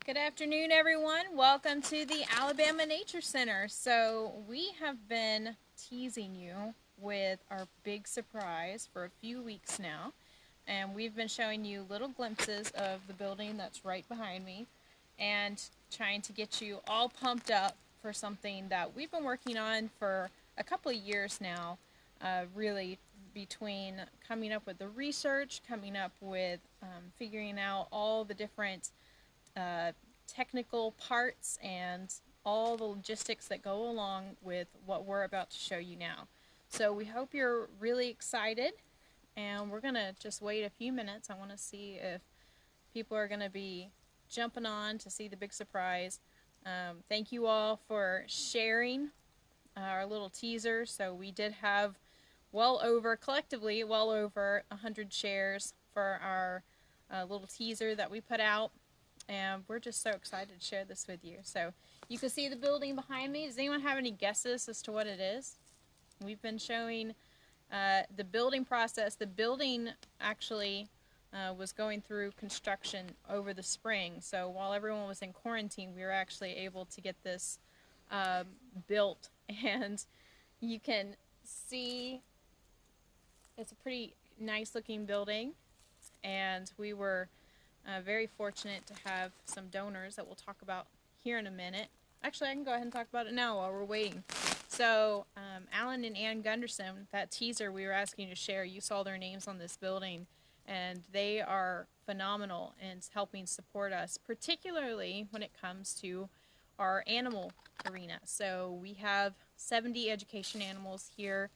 Good afternoon, everyone. Welcome to the Alabama Nature Center. So we have been teasing you with our big surprise for a few weeks now, and we've been showing you little glimpses of the building that's right behind me and trying to get you all pumped up for something that we've been working on for a couple of years now, really between coming up with the research, coming up with figuring out all the different technical parts and all the logistics that go along with what we're about to show you now. So we hope you're really excited, and we're going to just wait a few minutes. I want to see if people are going to be jumping on to see the big surprise. Thank you all for sharing our little teaser. So we did have collectively well over 100 shares for our little teaser that we put out. And we're just so excited to share this with you. So you can see the building behind me. Does anyone have any guesses as to what it is? We've been showing the building process. The building actually was going through construction over the spring. So while everyone was in quarantine, we were actually able to get this built. And you can see it's a pretty nice looking building. And we were very fortunate to have some donors that we'll talk about here in a minute. Actually, I can go ahead and talk about it now while we're waiting. So, Alan and Ann Gunderson, that teaser we were asking you to share, you saw their names on this building, and they are phenomenal in helping support us, particularly when it comes to our animal arena. So we have 70 education animals here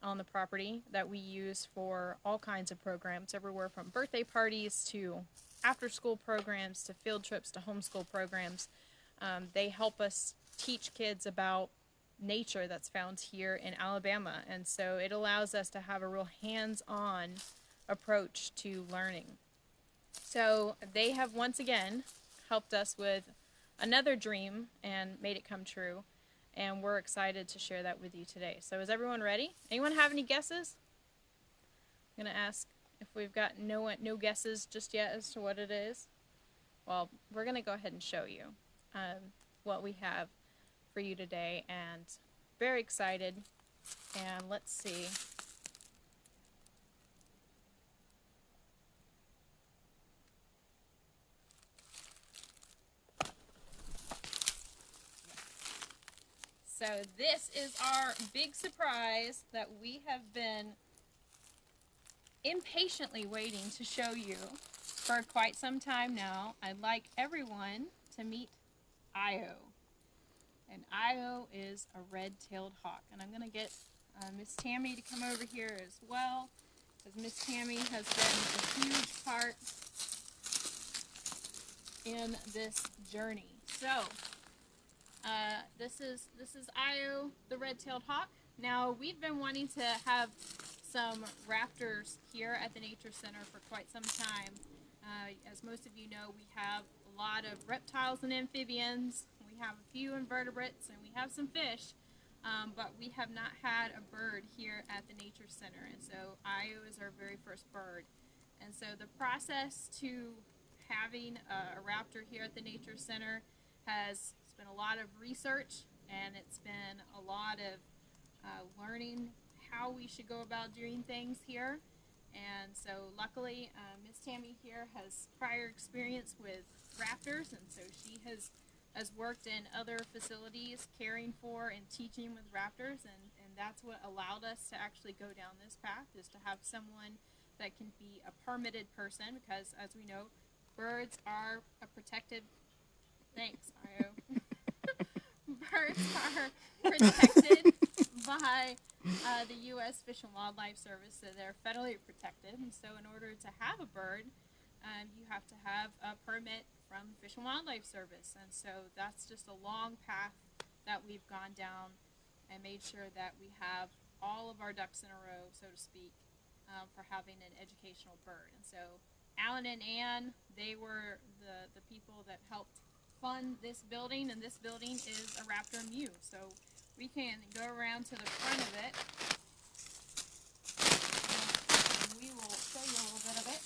on the property that we use for all kinds of programs, everywhere from birthday parties to after-school programs to field trips to homeschool programs. They help us teach kids about nature that's found here in Alabama, and so it allows us to have a real hands-on approach to learning. So they have once again helped us with another dream and made it come true, and we're excited to share that with you today. So is everyone ready? Anyone have any guesses? I'm going to ask if we've got no guesses just yet as to what it is. Well, we're going to go ahead and show you what we have for you today, and very excited. And let's see. So this is our big surprise that we have been impatiently waiting to show you for quite some time now. I'd like everyone to meet Io. And Io is a red-tailed hawk. And I'm going to get Miss Tammy to come over here as well, because Miss Tammy has been a huge part in this journey. So this is Io, the red-tailed hawk. Now we've been wanting to have some raptors here at the Nature Center for quite some time. As most of you know, we have a lot of reptiles and amphibians, we have a few invertebrates, and we have some fish, but we have not had a bird here at the Nature Center, and so Io is our very first bird. And so the process to having a raptor here at the Nature Center has been a lot of research, and it's been a lot of learning how we should go about doing things here. And so luckily Miss Tammy here has prior experience with raptors, and so she has worked in other facilities caring for and teaching with raptors, and that's what allowed us to actually go down this path, is to have someone that can be a permitted person, because as we know, birds are a protected, thanks Io, birds are protected by the U.S. Fish and Wildlife Service, so they're federally protected. And so in order to have a bird, you have to have a permit from the Fish and Wildlife Service. And so that's just a long path that we've gone down and made sure that we have all of our ducks in a row, so to speak, for having an educational bird. And so Alan and Ann, they were the people that helped fund this building, and this building is a raptor mew. So we can go around to the front of it, and we will show you a little bit of it.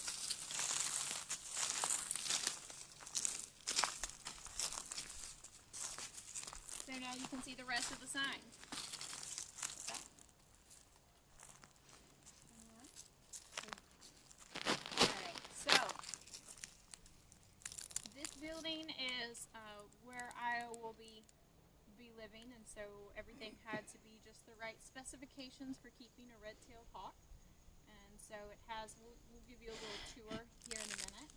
So now you can see the rest of the sign. Alright, so this building is where I will be living, and so everything had to be just the right specifications for keeping a red-tailed hawk. And so it has, we'll give you a little tour here in a minute,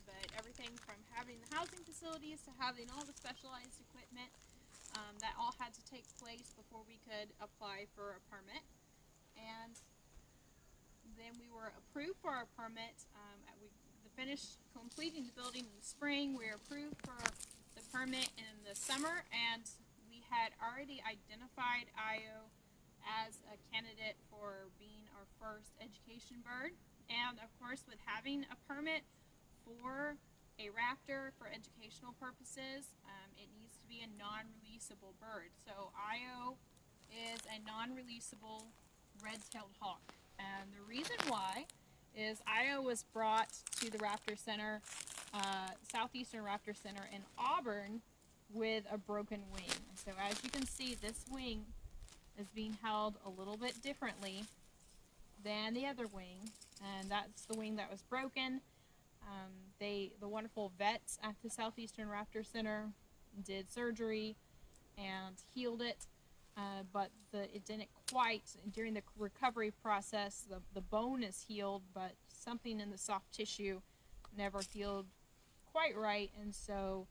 but everything from having the housing facilities to having all the specialized equipment, that all had to take place before we could apply for a permit. And then we were approved for our permit. We finished completing the building in the spring. We were approved for the permit in the summer, and we had already identified Io as a candidate for being our first education bird. And of course, with having a permit for a raptor for educational purposes, it needs to be a non-releasable bird. So Io is a non-releasable red-tailed hawk. And the reason why is Io was brought to the Raptor Center, Southeastern Raptor Center in Auburn, with a broken wing. So as you can see, this wing is being held a little bit differently than the other wing, and that's the wing that was broken. The wonderful vets at the Southeastern Raptor Center did surgery and healed it, but it didn't quite, during the recovery process, the bone is healed, but something in the soft tissue never healed quite right, and so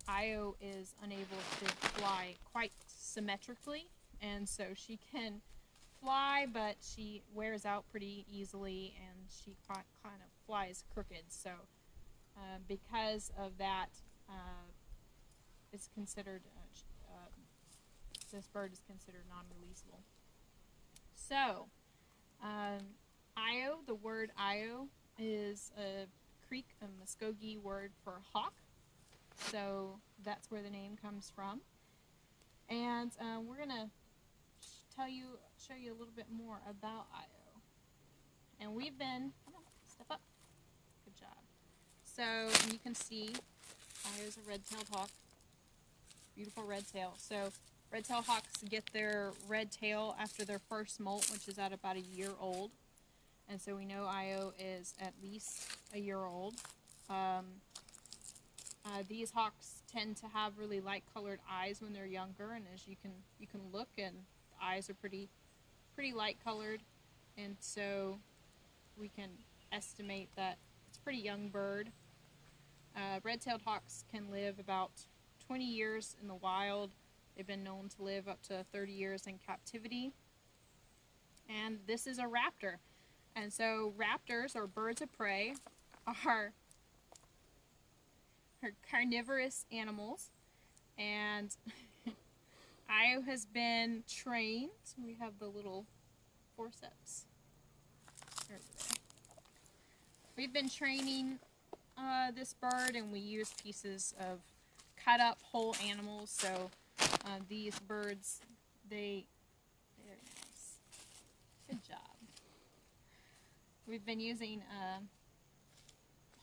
Io is unable to fly quite symmetrically, and so she can fly, but she wears out pretty easily, and she kind of flies crooked. So because of that, it's considered this bird is considered non-releasable. So Io, the word Io is a Creek, a Muskogee word for hawk. So that's where the name comes from. And we're gonna show you a little bit more about Io. And we've been, come on, step up. Good job. So you can see Io's a red-tailed hawk. Beautiful red tail. So red-tailed hawks get their red tail after their first molt, which is at about a year old. And so we know Io is at least a year old. These hawks tend to have really light-colored eyes when they're younger, and as you can look, and the eyes are pretty light-colored, and so we can estimate that it's a pretty young bird. Red-tailed hawks can live about 20 years in the wild. They've been known to live up to 30 years in captivity. And this is a raptor. And so raptors, or birds of prey, are carnivorous animals. And Io has been trained. We have the little forceps. We've been training this bird, and we use pieces of cut up whole animals. So these birds, very nice. Good job. We've been using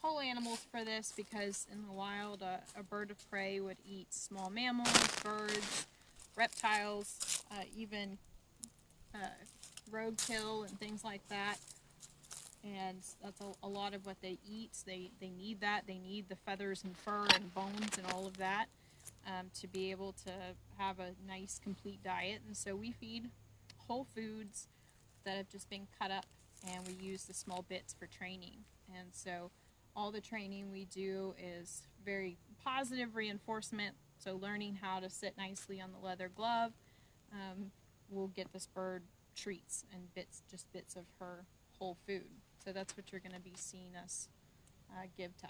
whole animals for this because in the wild a bird of prey would eat small mammals, birds, reptiles, even roadkill and things like that. And that's a lot of what they eat. They need that. They need the feathers and fur and bones and all of that to be able to have a nice, complete diet. And so we feed whole foods that have just been cut up, and we use the small bits for training. And so all the training we do is very positive reinforcement. So learning how to sit nicely on the leather glove will get this bird treats and bits of her whole food. So that's what you're going to be seeing us give to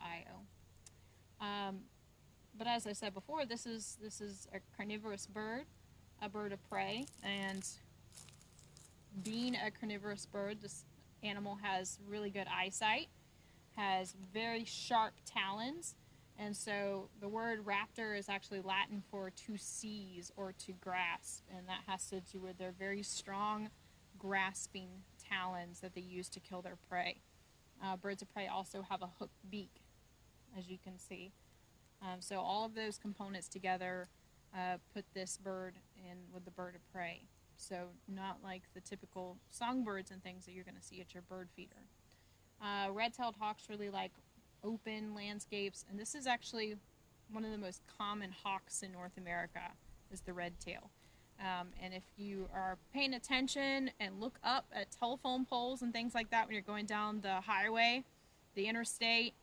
Io. But as I said before, this is a carnivorous bird, a bird of prey, and being a carnivorous bird, this animal has really good eyesight, has very sharp talons, and so the word raptor is actually Latin for to seize or to grasp, and that has to do with their very strong grasping talons that they use to kill their prey. Birds of prey also have a hooked beak, as you can see. So all of those components together put this bird in with the bird of prey. So not like the typical songbirds and things that you're going to see at your bird feeder. Red-tailed hawks really like open landscapes, and this is actually one of the most common hawks in North America is the red tail. And if you are paying attention and look up at telephone poles and things like that when you're going down the highway, the interstate,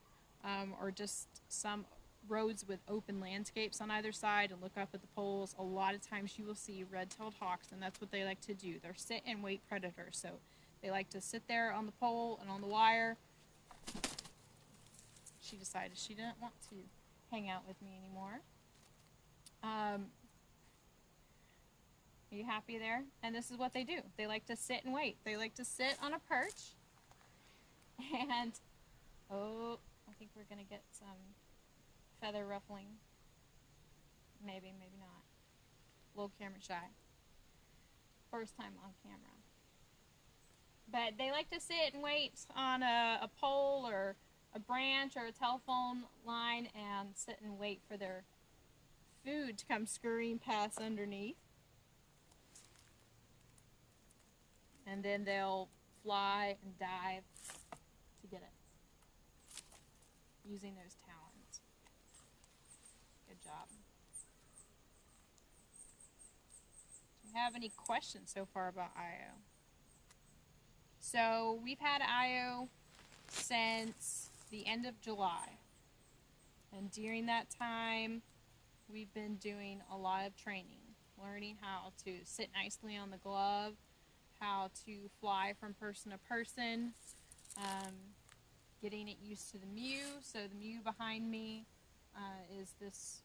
or just some roads with open landscapes on either side, and look up at the poles, a lot of times you will see red-tailed hawks, and that's what they like to do. They're sit and wait predators, so they like to sit there on the pole and on the wire. She decided she didn't want to hang out with me anymore. Are you happy there? And this is what they do. They like to sit and wait. They like to sit on a perch. And, oh, I think we're going to get some feather ruffling. Maybe, maybe not. A little camera shy. First time on camera. But they like to sit and wait on a pole or a branch or a telephone line and sit and wait for their food to come scurrying past underneath. And then they'll fly and dive to get it using those talons. Good job. Do you have any questions so far about Io? So we've had Io since the end of July. And during that time, we've been doing a lot of training, learning how to sit nicely on the glove, how to fly from person to person, getting it used to the mew. So the mew behind me is this,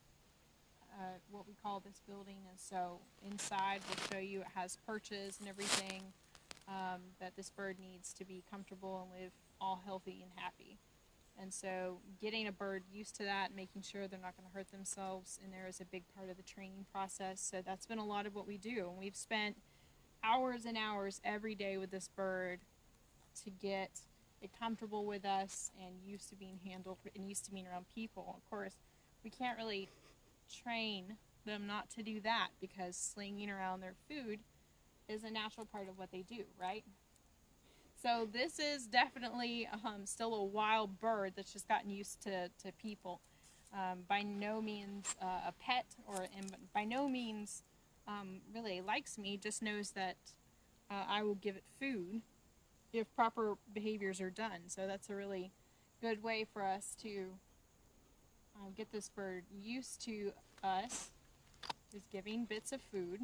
what we call this building. And so inside we'll show you it has perches and everything that this bird needs to be comfortable and live all healthy and happy. And so getting a bird used to that, making sure they're not going to hurt themselves in there is a big part of the training process. So that's been a lot of what we do. And we've spent hours and hours every day with this bird to get it comfortable with us and used to being handled and used to being around people. Of course, we can't really train them not to do that because slinging around their food is a natural part of what they do, right? So this is definitely still a wild bird that's just gotten used to people. By no means a pet, and by no means really likes me, just knows that I will give it food if proper behaviors are done. So that's a really good way for us to get this bird used to us, is giving bits of food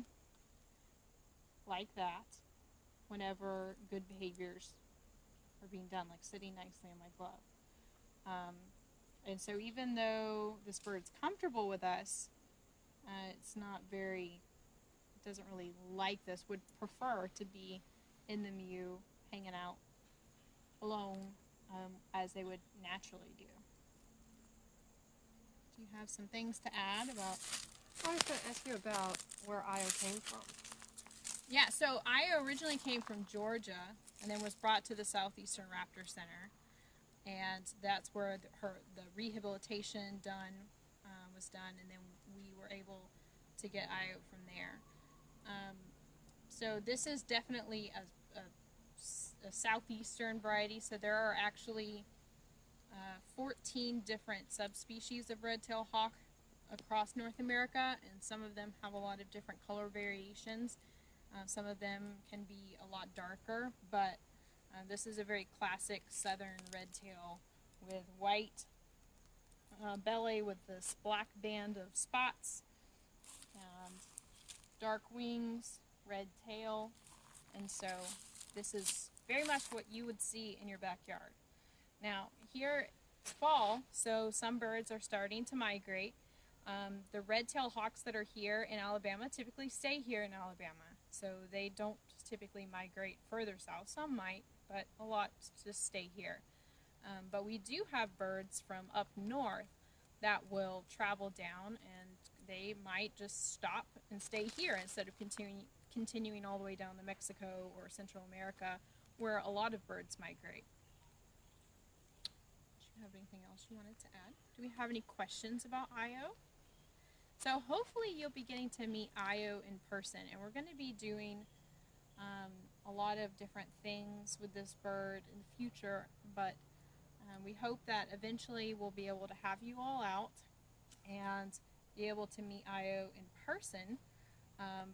like that whenever good behaviors are being done, like sitting nicely on my glove. And so even though this bird's comfortable with us, it's not very, it doesn't really like this, would prefer to be in the mew, hanging out alone, as they would naturally do. Do you have some things to add about? I was going to ask you about where Io came from. Yeah, so Io originally came from Georgia and then was brought to the Southeastern Raptor Center. And that's where the rehabilitation was done, and then we were able to get Io from there. So this is definitely a southeastern variety. So there are actually 14 different subspecies of red-tailed hawk across North America, and some of them have a lot of different color variations. Some of them can be a lot darker, but this is a very classic southern red-tail with white belly with this black band of spots, and dark wings, red tail, and so this is very much what you would see in your backyard. Now here it's fall, so some birds are starting to migrate. The red-tailed hawks that are here in Alabama typically stay here in Alabama, so they don't typically migrate further south. Some might, but a lot just stay here. But we do have birds from up north that will travel down, and they might just stop and stay here instead of continuing all the way down to Mexico or Central America, where a lot of birds migrate. Do you have anything else you wanted to add? Do we have any questions about Io? So hopefully you'll be getting to meet Io in person, and we're going to be doing a lot of different things with this bird in the future, but we hope that eventually we'll be able to have you all out and be able to meet Io in person.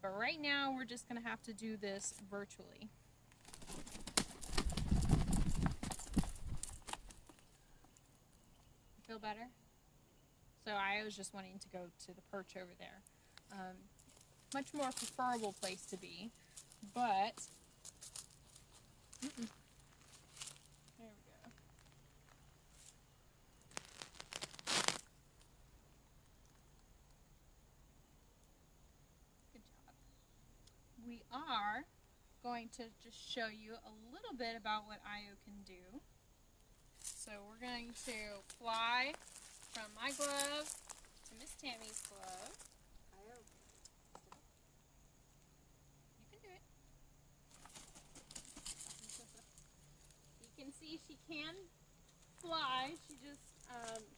But right now we're just going to have to do this virtually. Feel better? So I was just wanting to go to the perch over there. Much more preferable place to be, but there we go. Good job. We are going to just show you a little bit about what Io can do. So we're going to fly from my glove to Miss Tammy's glove. Io. You can do it. You can see she can fly. She just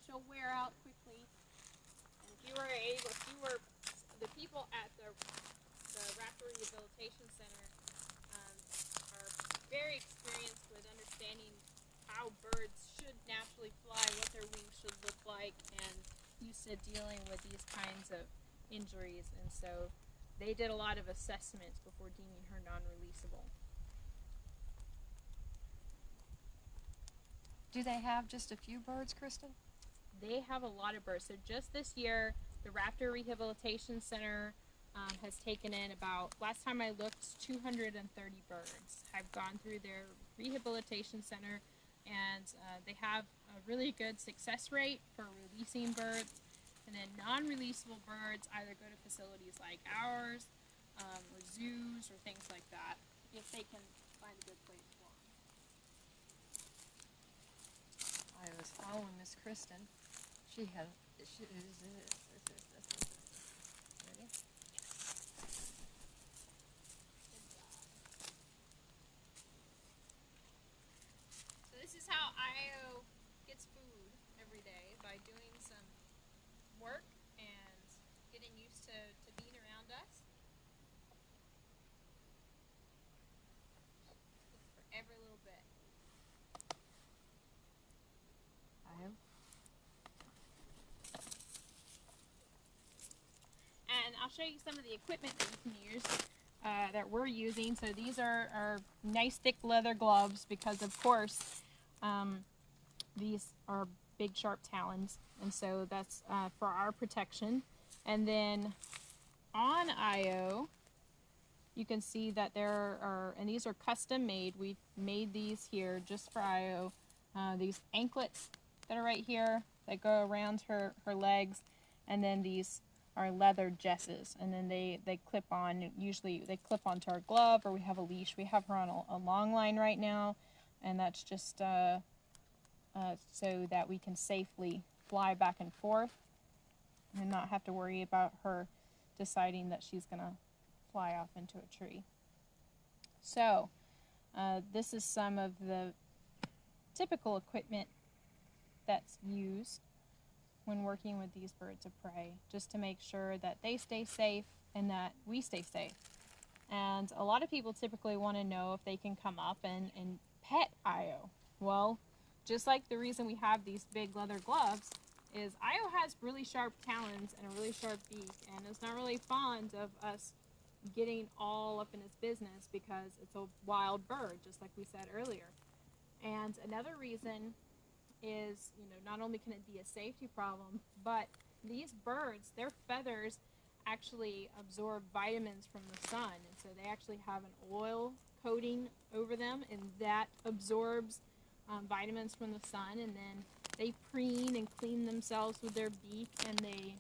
she'll wear out quickly. And if you were the people at the Raptor Rehabilitation Center are very experienced with understanding how birds should naturally fly, what their wings should look like, and used to dealing with these kinds of injuries. And so they did a lot of assessments before deeming her non-releasable. Do they have just a few birds, Kristen? They have a lot of birds. So just this year, the Raptor Rehabilitation Center has taken in about, last time I looked, 230 birds. I've gone through their rehabilitation center, and they have a really good success rate for releasing birds. And then non-releasable birds either go to facilities like ours, or zoos, or things like that, if they can find a good place for them. I was following Miss Kristen. She had. Ready? So this is how Io gets food every day, by doing some work and getting used to being around us. It's for every little bit. Io. And I'll show you some of the equipment that you can use, that we're using. So these are nice thick leather gloves because, of course, these are big sharp talons, and so that's for our protection. And then on Io, you can see that there are, and these are custom made. We've made these here just for Io. These anklets that are right here that go around her legs, and then these are leather jesses, and then they clip on. Usually they clip onto our glove, or we have a leash. We have her on a long line right now, and that's just so that we can safely fly back and forth and not have to worry about her deciding that she's going to fly off into a tree. So this is some of the typical equipment that's used when working with these birds of prey, just to make sure that they stay safe and that we stay safe. And a lot of people typically want to know if they can come up and pet Io. Well, just like the reason we have these big leather gloves is Io has really sharp talons and a really sharp beak, and is not really fond of us getting all up in its business because it's a wild bird, just like we said earlier. And another reason is, not only can it be a safety problem, but these birds, their feathers actually absorb vitamins from the sun, and so they actually have an oil coating over them, and that absorbs vitamins from the sun, and then they preen and clean themselves with their beak, and they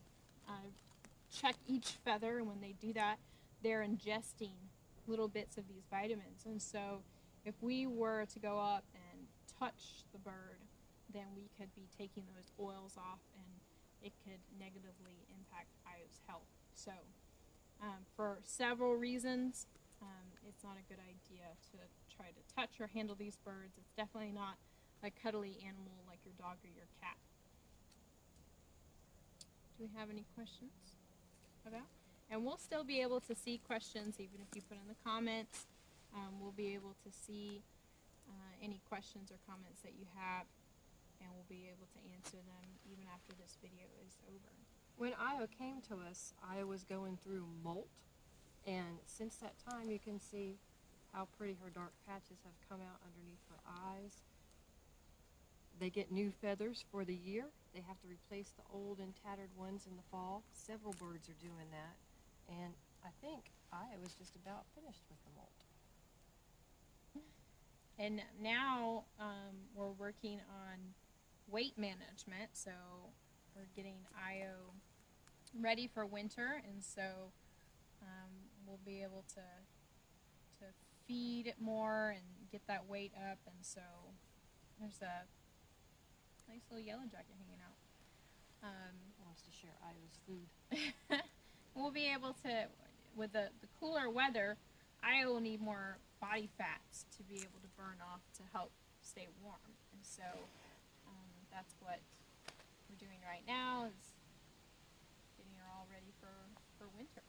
check each feather, and when they do that, they're ingesting little bits of these vitamins. And so if we were to go up and touch the bird, then we could be taking those oils off, and it could negatively impact Io's health. So for several reasons, it's not a good idea to try to touch or handle these birds. It's definitely not a cuddly animal like your dog or your cat. Do we have any questions? about. And we'll still be able to see questions even if you put in the comments. We'll be able to see any questions or comments that you have, and we'll be able to answer them even after this video is over. When Io came to us, Io was going through molt, and since that time you can see how pretty her dark patches have come out underneath her eyes. They get new feathers for the year. They have to replace the old and tattered ones in the fall. Several birds are doing that, and I think Io was just about finished with the molt. And now we're working on weight management, so we're getting Io ready for winter, and so we'll be able to feed it more and get that weight up. And so there's a nice little yellow jacket hanging out. Wants to share Io's food. We'll be able to, with the cooler weather, Io will need more body fats to be able to burn off to help stay warm. And so that's what we're doing right now, is getting her all ready for winter.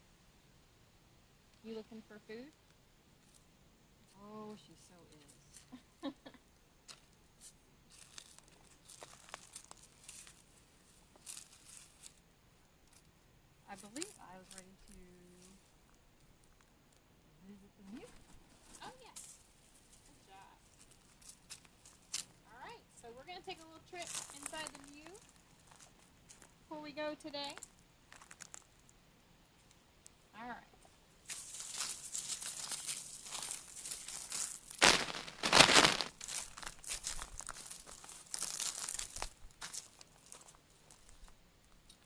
You looking for food? Oh, she so is. I believe I was ready to visit the mute. Oh, yes. Good job. All right, so we're going to take a little trip inside the view before we go today. All right.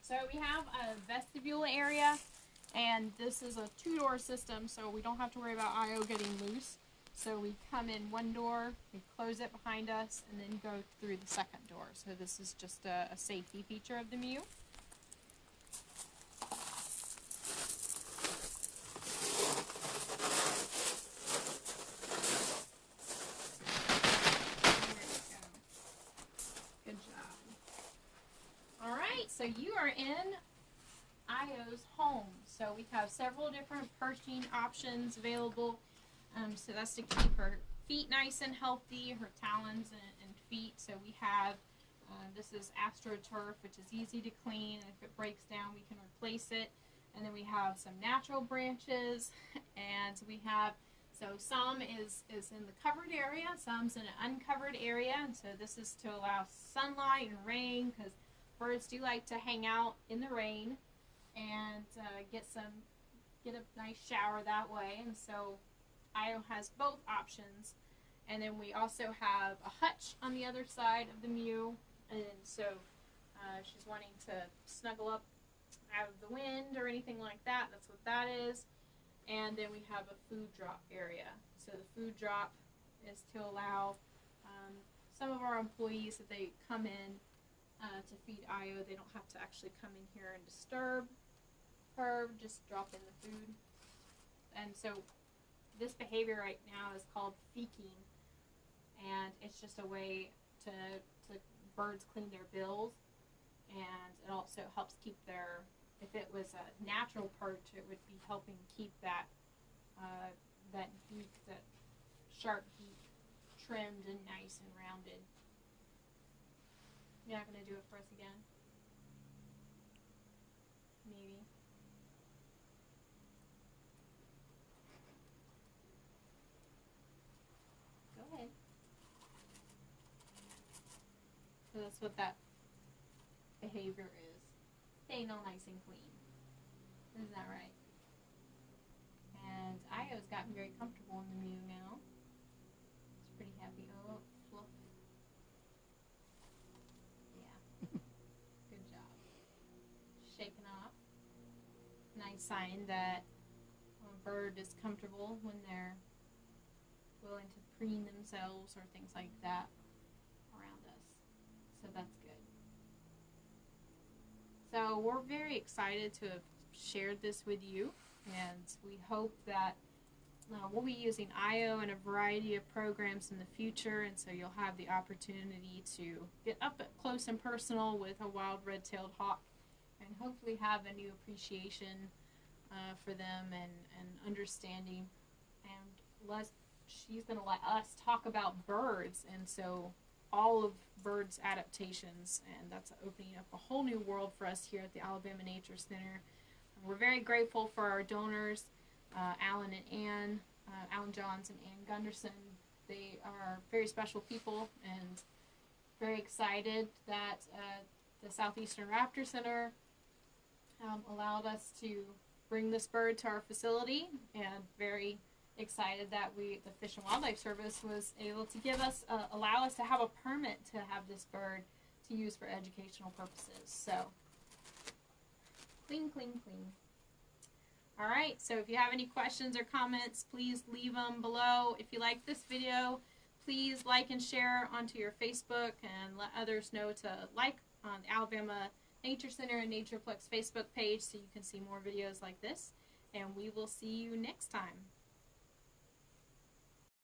So we have a vestibule area, and this is a two-door system, so we don't have to worry about Io getting loose. So we come in one door, we close it behind us, and then go through the second door. So this is just a safety feature of the Mew. Good job. All right, so you are in Io's home. So we have several different perching options available. So that's to keep her feet nice and healthy, her talons and feet. So we have, this is AstroTurf, which is easy to clean. If it breaks down, we can replace it. And then we have some natural branches, and we have, so some is in the covered area, some's in an uncovered area. And so this is to allow sunlight and rain, because birds do like to hang out in the rain and get a nice shower that way. And so Io has both options. And then we also have a hutch on the other side of the Mew, and so she's wanting to snuggle up out of the wind or anything like that. That's what that is. And then we have a food drop area. So the food drop is to allow some of our employees, if they come in to feed Io, they don't have to actually come in here and disturb her, just drop in the food. And so this behavior right now is called feeking, and it's just a way to birds clean their bills, and it also helps keep their, if it was a natural perch, it would be helping keep that that beak, that sharp beak, trimmed and nice and rounded. You're not going to do it for us again? Maybe. Go ahead. So that's what that behavior is. Staying all nice and clean. Isn't that right? And Io's gotten very comfortable in the Mew now. It's pretty happy. Oh, fluff. Yeah. Good job. Shaking off. Nice sign that a bird is comfortable when they're willing to preen themselves or things like that around us. So that's good. So we're very excited to have shared this with you, and we hope that we'll be using Io in a variety of programs in the future, and so you'll have the opportunity to get up close and personal with a wild red-tailed hawk and hopefully have a new appreciation for them and understanding. And she's going to let us talk about birds, and so all of birds adaptations, and that's opening up a whole new world for us here at the Alabama Nature Center. We're very grateful for our donors, Alan and Ann, Alan Johns and Ann Gunderson. They are very special people, and very excited that the Southeastern Raptor Center allowed us to bring this bird to our facility, and very excited that the Fish and Wildlife Service was able to allow us to have a permit to have this bird to use for educational purposes. So, cling, cling, cling. All right, so if you have any questions or comments, please leave them below. If you like this video, please like and share onto your Facebook, and let others know to like on the Alabama Nature Center and Natureplex Facebook page so you can see more videos like this. And we will see you next time.